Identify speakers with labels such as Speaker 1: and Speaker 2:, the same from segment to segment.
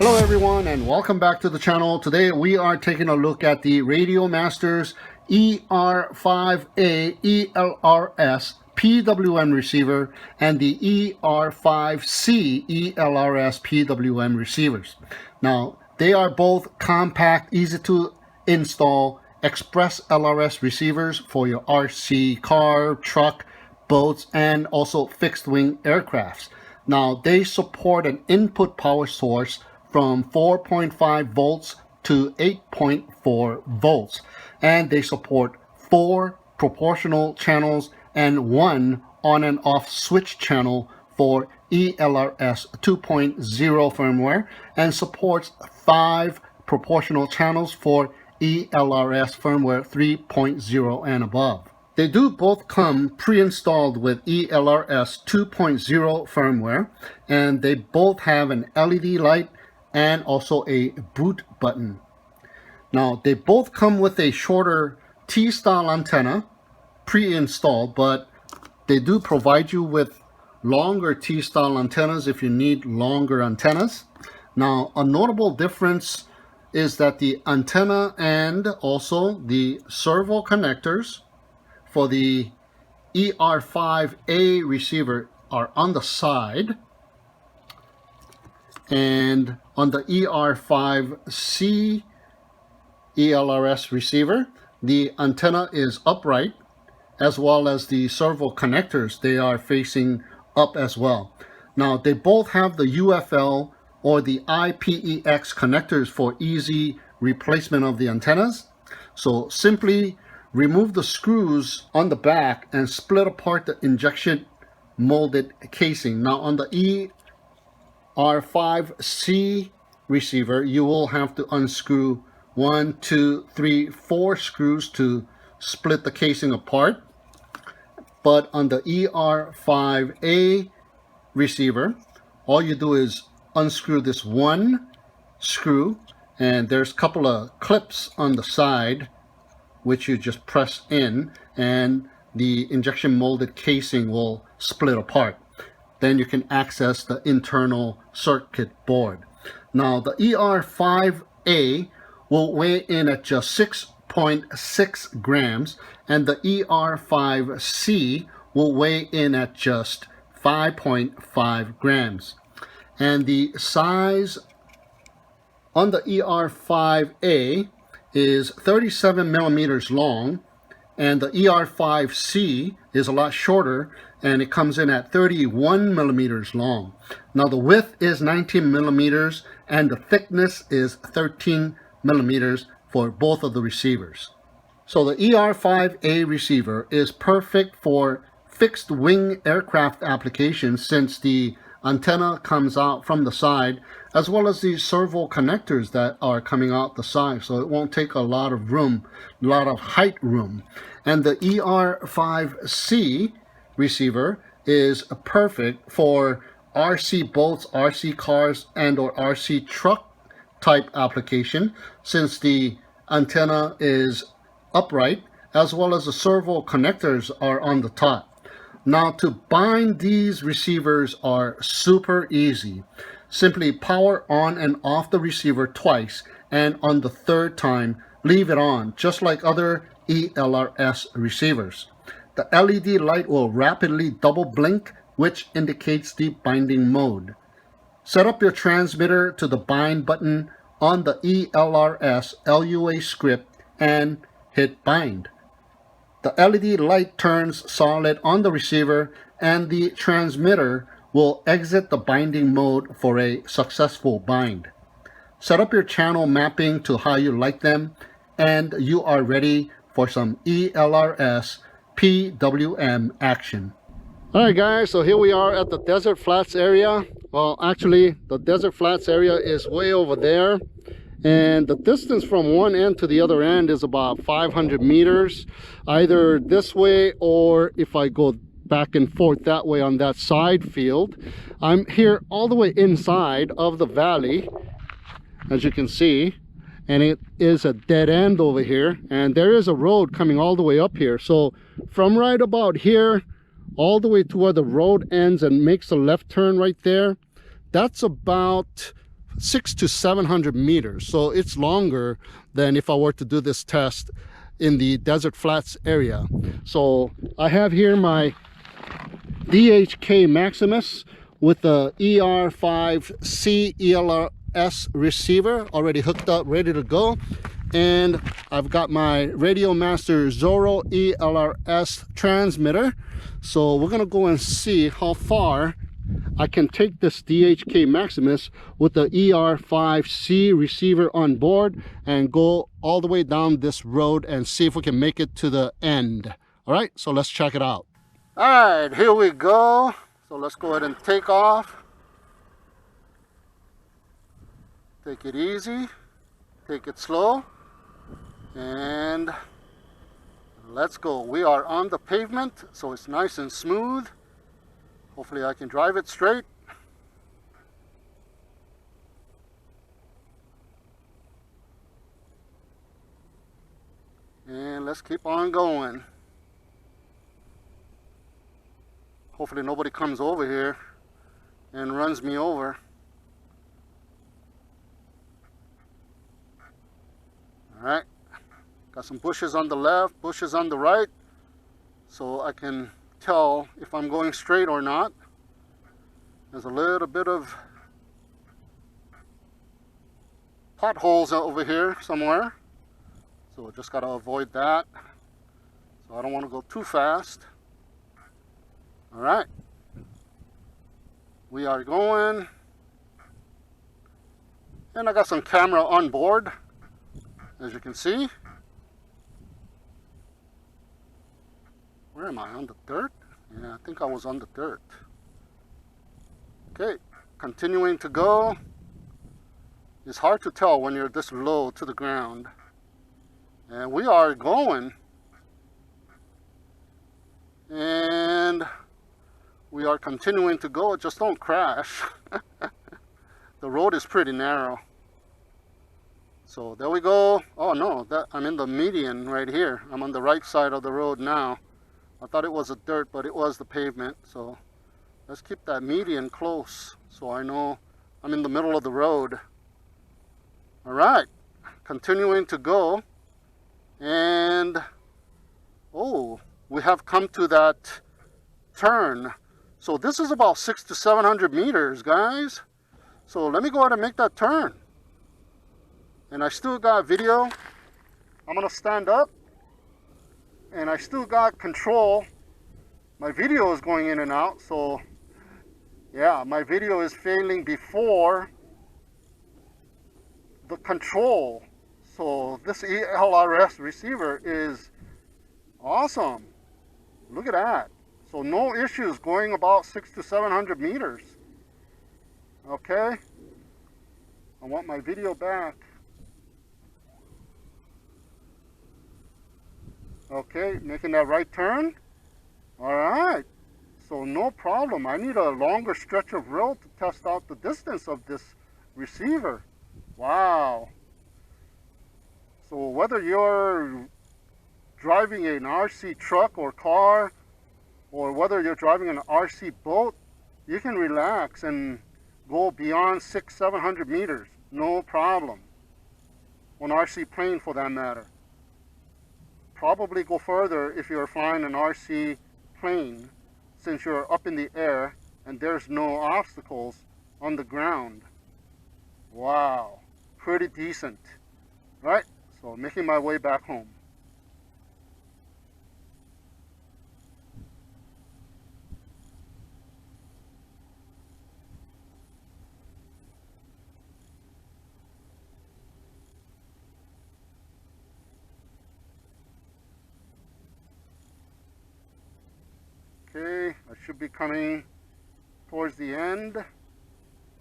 Speaker 1: Hello everyone and welcome back to the channel. Today we are taking a look at the Radiomaster's ER5A ELRS PWM receiver and the ER5C ELRS PWM receivers. Now they are both compact, easy to install express LRS receivers for your RC car, truck, boats, and also fixed wing aircrafts. Now they support an input power source from 4.5 volts to 8.4 volts, and they support 4 proportional channels and 1 on and off switch channel for ELRS 2.0 firmware, and supports 5 proportional channels for ELRS firmware 3.0 and above. They do both come pre-installed with ELRS 2.0 firmware, and they both have an LED light and also a boot button. Now they both come with a shorter T-style antenna pre-installed, but they do provide you with longer T-style antennas if you need longer antennas. Now a notable difference is that the antenna and also the servo connectors for the ER5A receiver are on the side, and on the ER5C ELRS receiver, the antenna is upright, as well as the servo connectors, they are facing up as well. Now they both have the UFL or the IPEX connectors for easy replacement of the antennas. So simply remove the screws on the back and split apart the injection molded casing. Now on the ER5C receiver, you will have to unscrew 1, 2, 3, 4 screws to split the casing apart. But on the ER5A receiver, all you do is unscrew this one screw, and there's a couple of clips on the side which you just press in, and the injection molded casing will split apart. Then you can access the internal circuit board. Now the ER5A will weigh in at just 6.6 grams, and the ER5C will weigh in at just 5.5 grams. And the size on the ER5A is 37 millimeters long, and the ER5C is a lot shorter, and it comes in at 31 millimeters long. Now the width is 19 millimeters and the thickness is 13 millimeters for both of the receivers. So the ER5A receiver is perfect for fixed wing aircraft applications, since the antenna comes out from the side, as well as the servo connectors that are coming out the side, so it won't take a lot of room, a lot of height room. And the ER5C receiver is perfect for RC boats, RC cars, and or RC truck type application, since the antenna is upright, as well as the servo connectors are on the top. Now to bind these receivers are super easy. Simply power on and off the receiver twice, and on the third time leave it on, just like other ELRS receivers. The LED light will rapidly double blink, which indicates the binding mode. Set up your transmitter to the bind button on the ELRS LUA script and hit bind. The LED light turns solid on the receiver, and the transmitter will exit the binding mode for a successful bind. Set up your channel mapping to how you like them, and you are ready for some ELRS PWM action. Alright guys, so here we are at the Desert Flats area. Well, actually the Desert Flats area is way over there, and the distance from one end to the other end is about 500 meters, either this way, or if I go back and forth that way on that side field. I'm here all the way inside of the valley, as you can see, and it is a dead end over here, and there is a road coming all the way up here. So from right about here all the way to where the road ends and makes a left turn right there, that's about 600 to 700 meters. So it's longer than if I were to do this test in the desert flats area. So I have here my DHK Maximus with the ER5C ELRS receiver already hooked up, ready to go. And I've got my Radiomaster Zorro ELRS transmitter. So we're gonna go and see how far I can take this DHK Maximus with the ER5C receiver on board and go all the way down this road and see if we can make it to the end. All right, so let's check it out. All right, here we go. So let's go ahead and take off. Take it easy, take it slow, and let's go. We are on the pavement, so it's nice and smooth. Hopefully I can drive it straight. And let's keep on going. Hopefully nobody comes over here and runs me over. All right, got some bushes on the left, bushes on the right, so I can tell if I'm going straight or not. There's a little bit of potholes over here somewhere, so just got to avoid that. So I don't want to go too fast. All right, we are going, and I got some camera on board, as you can see. Where am I, on the dirt? Yeah, I think I was on the dirt. Okay, continuing to go. It's hard to tell when you're this low to the ground. And we are going. And we are continuing to go. Just don't crash. The road is pretty narrow. So there we go. Oh no, I'm in the median right here. I'm on the right side of the road now. I thought it was a dirt, but it was the pavement. So let's keep that median close so I know I'm in the middle of the road. All right, continuing to go. And oh, we have come to that turn. So this is about 600 to 700 meters, guys. So let me go ahead and make that turn. And I still got video. I'm gonna stand up. And I still got control. My video is going in and out, so yeah, my video is failing before the control. So this ELRS receiver is awesome. Look at that. So no issues going about 600 to 700 meters. Okay. I want my video back. Okay, making that right turn. All right, so no problem. I need a longer stretch of road to test out the distance of this receiver. Wow. So whether you're driving an RC truck or car, or whether you're driving an RC boat, you can relax and go beyond 600-700 meters, no problem. On RC plane for that matter. Probably go further if you're flying an RC plane, since you're up in the air and there's no obstacles on the ground. Wow, pretty decent, right? So making my way back home. Okay, I should be coming towards the end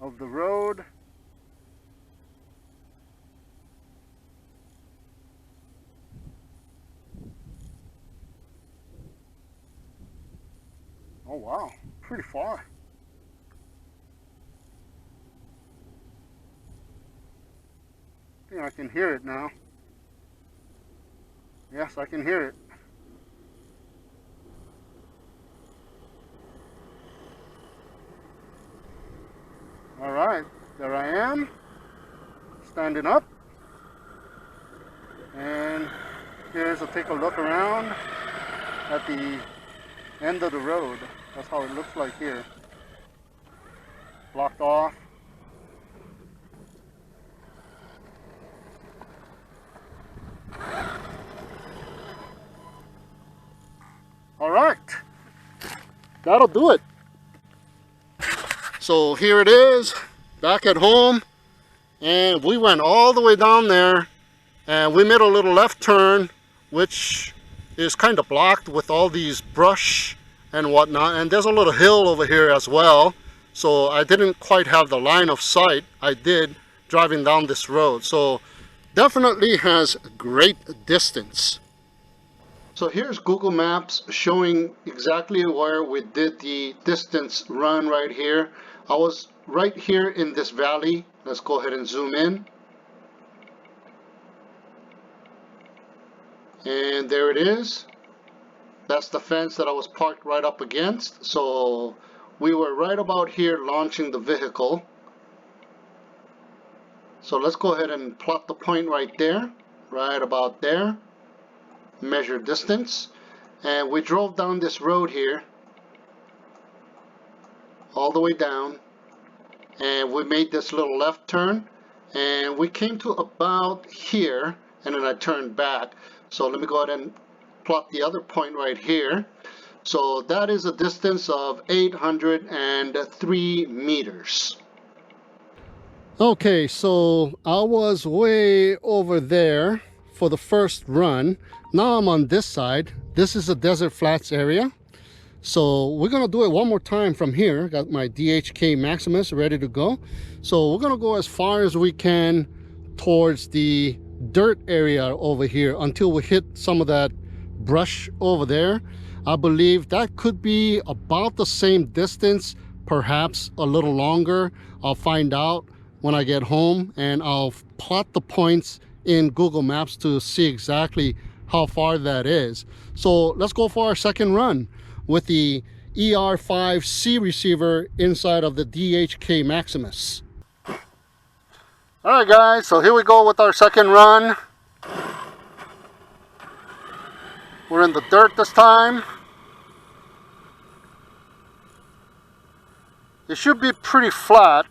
Speaker 1: of the road. Oh wow, pretty far. I think I can hear it now. Yes, I can hear it. All right, there I am. standing up. And here's a take a look around at the end of the road. That's how it looks like here. Blocked off. All right, that'll do it. So here it is, back at home, and we went all the way down there, and we made a little left turn, which is kind of blocked with all these brush and whatnot, and there's a little hill over here as well, so I didn't quite have the line of sight I did driving down this road. So definitely has great distance. So here's Google Maps showing exactly where we did the distance run right here. I was right here in this valley. Let's go ahead and zoom in. And there it is. That's the fence that I was parked right up against. So we were right about here launching the vehicle. So let's go ahead and plot the point right there, right about there. Measure distance, and we drove down this road here all the way down, and we made this little left turn, and we came to about here, and then I turned back. So let me go ahead and plot the other point right here. So that is a distance of 803 meters. Okay, so I was way over there for the first run. Now I'm on this side. This is a desert flats area. So we're gonna do it one more time from here. Got my DHK Maximus ready to go. So we're gonna go as far as we can towards the dirt area over here until we hit some of that brush over there. I believe that could be about the same distance, perhaps a little longer. I'll find out when I get home, and I'll plot the points in Google Maps to see exactly how far that is. So let's go for our second run with the ER5C receiver inside of the DHK Maximus. All right guys, so here we go with our second run. We're in the dirt this time. It should be pretty flat.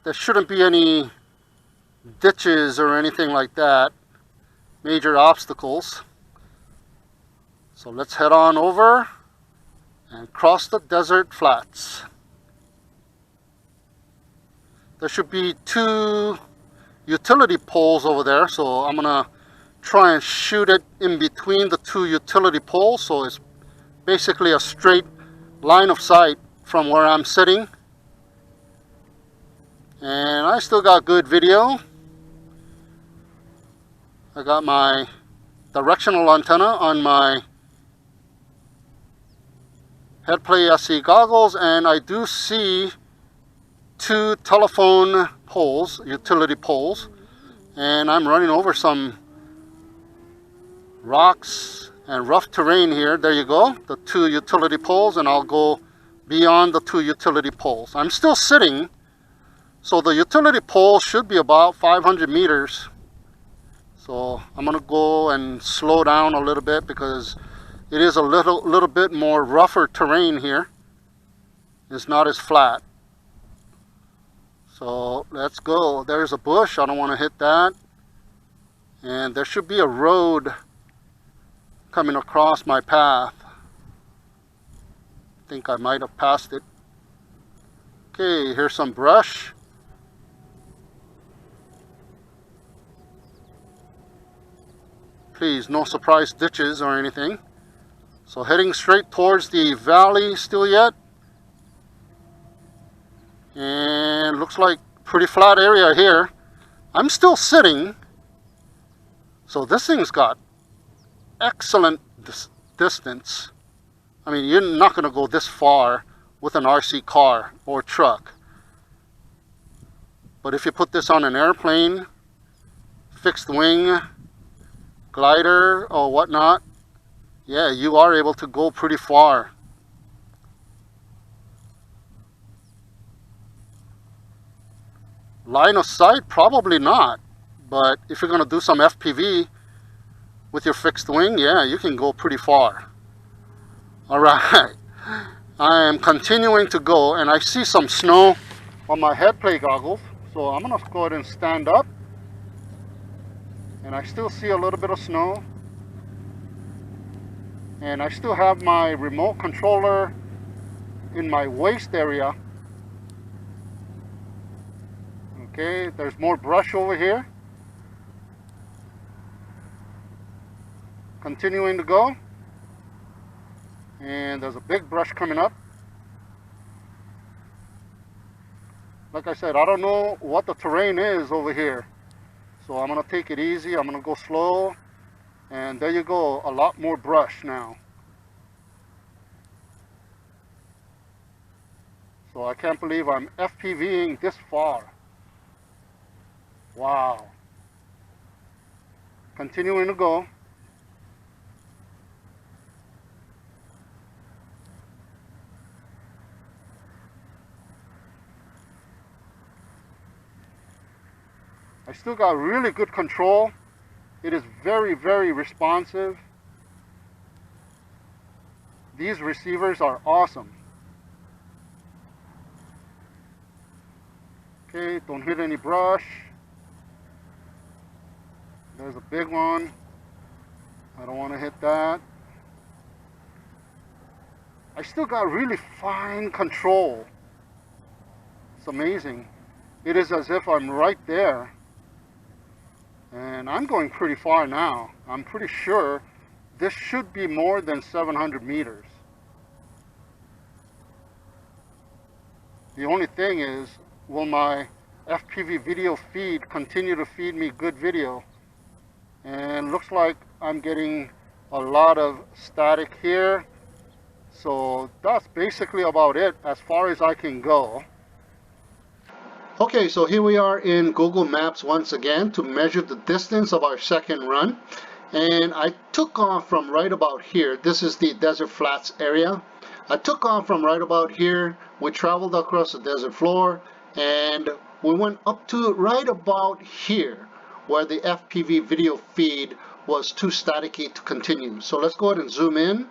Speaker 1: There shouldn't be any ditches or anything like that, major obstacles. So let's head on over and cross the desert flats. There should be 2 utility poles over there, so I'm gonna try and shoot it in between the 2 utility poles, so it's basically a straight line of sight from where I'm sitting. And I still got good video. I got my directional antenna on my headplay SE goggles, and I do see 2 telephone poles, utility poles, and I'm running over some rocks and rough terrain here. There you go, the 2 utility poles, and I'll go beyond the 2 utility poles. I'm still sitting, so the utility pole should be about 500 meters. So I'm gonna go and slow down a little bit because it is a little bit more rougher terrain here. It's not as flat. So let's go. There's a bush. I don't want to hit that. And there should be a road coming across my path. I think I might have passed it. Okay, here's some brush. Please, no surprise ditches or anything. So heading straight towards the valley still yet. And looks like pretty flat area here. I'm still sitting. So this thing's got excellent distance. I mean, you're not going to go this far with an RC car or truck. But if you put this on an airplane, fixed wing, glider or whatnot, yeah, you are able to go pretty far. Line of sight, probably not, But if you're going to do some FPV with your fixed wing, yeah, you can go pretty far. Alright, I am continuing to go, and I see some snow on my head plate goggles, so I'm going to go ahead and stand up, and I still see a little bit of snow, and I still have my remote controller in my waist area. Okay, there's more brush over here. Continuing to go, and there's a big brush coming up. Like I said, I don't know what the terrain is over here, so I'm gonna take it easy. I'm gonna go slow, and there you go, a lot more brush now. So I can't believe I'm FPVing this far. Wow. Continuing to go. I still got really good control. It is very, very responsive. These receivers are awesome. Okay, don't hit any brush. There's a big one. I don't want to hit that. I still got really fine control. It's amazing. It is as if I'm right there. And I'm going pretty far now. I'm pretty sure this should be more than 700 meters. The only thing is, will my FPV video feed continue to feed me good video? And looks like I'm getting a lot of static here. So that's basically about it as far as I can go. Okay, so here we are in Google Maps once again to measure the distance of our second run. And I took off from right about here. This is the desert flats area. I took off from right about here. We traveled across the desert floor, and we went up to right about here where the FPV video feed was too staticky to continue. So let's go ahead and zoom in.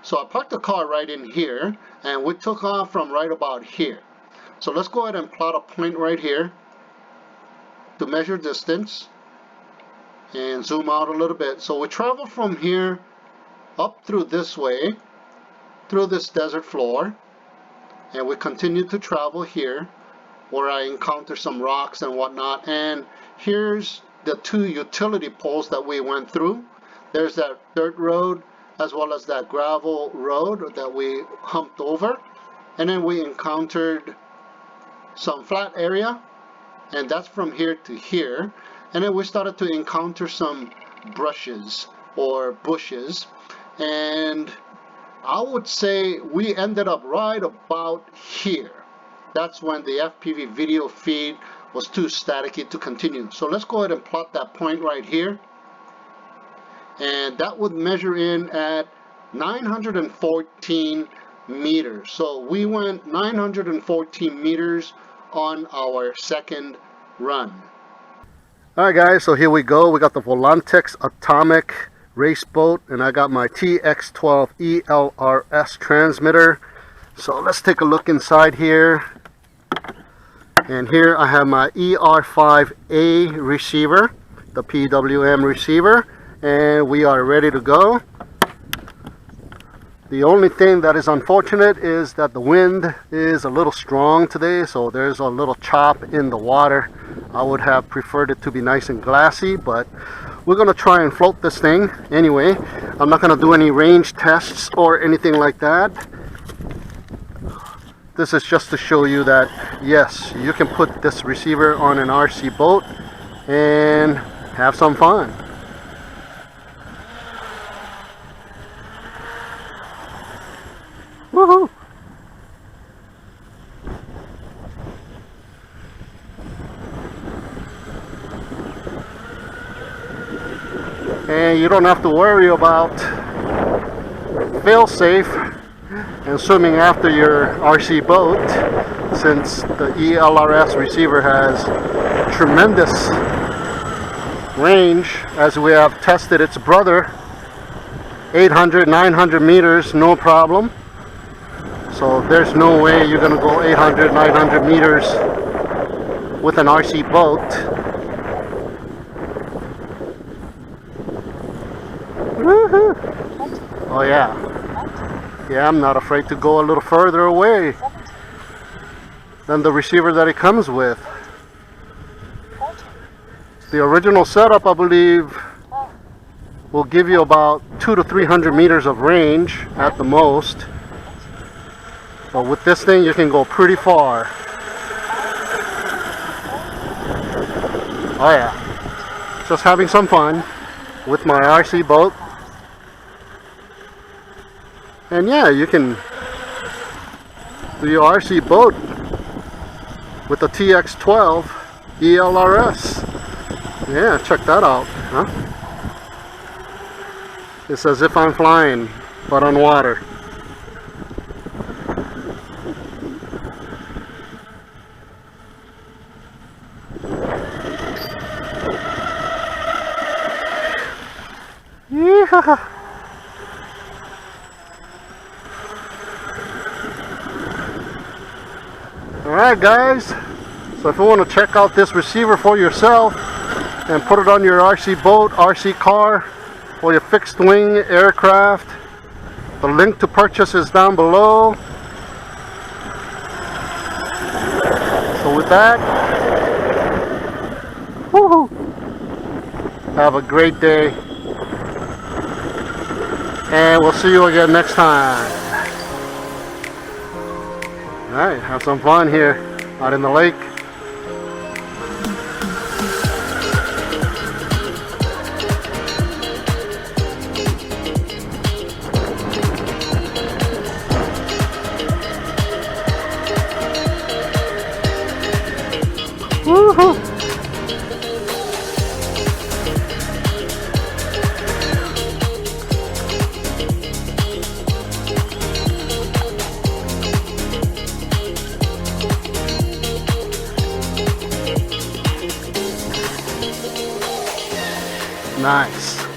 Speaker 1: So I parked the car right in here, and we took off from right about here. So let's go ahead and plot a point right here to measure distance and zoom out a little bit. So we travel from here up through this way, through this desert floor, and we continue to travel here where I encounter some rocks and whatnot. And here's the two utility poles that we went through. There's that dirt road as well as that gravel road that we humped over. And then we encountered some flat area, and that's from here to here. And then we started to encounter some brushes or bushes, and I would say we ended up right about here. That's when the FPV video feed was too staticky to continue. So let's go ahead and plot that point right here, and that would measure in at 914 meters. So we went 914 meters on our second run. Alright guys, so here we go. We got the Volantex Atomic race boat, and I got my TX12 ELRS transmitter. So let's take a look inside here. And here I have my ER5A receiver, the PWM receiver, and we are ready to go. The only thing that is unfortunate is that the wind is a little strong today, so there's a little chop in the water. I would have preferred it to be nice and glassy, but we're going to try and float this thing anyway. I'm not going to do any range tests or anything like that. This is just to show you that, yes, you can put this receiver on an RC boat and have some fun. Woohoo! And you don't have to worry about fail-safe and swimming after your RC boat, since the ELRS receiver has tremendous range, as we have tested its brother, 800, 900 meters, no problem. So there's no way you're gonna go 800, 900 meters with an RC boat. Woohoo! Oh yeah. Yeah, I'm not afraid to go a little further away than the receiver that it comes with. The original setup, I believe, will give you about 200 to 300 meters of range at the most. But with this thing, you can go pretty far. Oh yeah. Just having some fun with my RC boat. And yeah, you can do your RC boat with the TX12 ELRS. Yeah, check that out, huh? It's as if I'm flying, but on water. Yeah. Alright guys, so if you want to check out this receiver for yourself and put it on your RC boat, RC car, or your fixed wing aircraft, the link to purchase is down below. So with that, woohoo, have a great day, and we'll see you again next time. Alright, have some fun here out in the lake. Woohoo! Nice.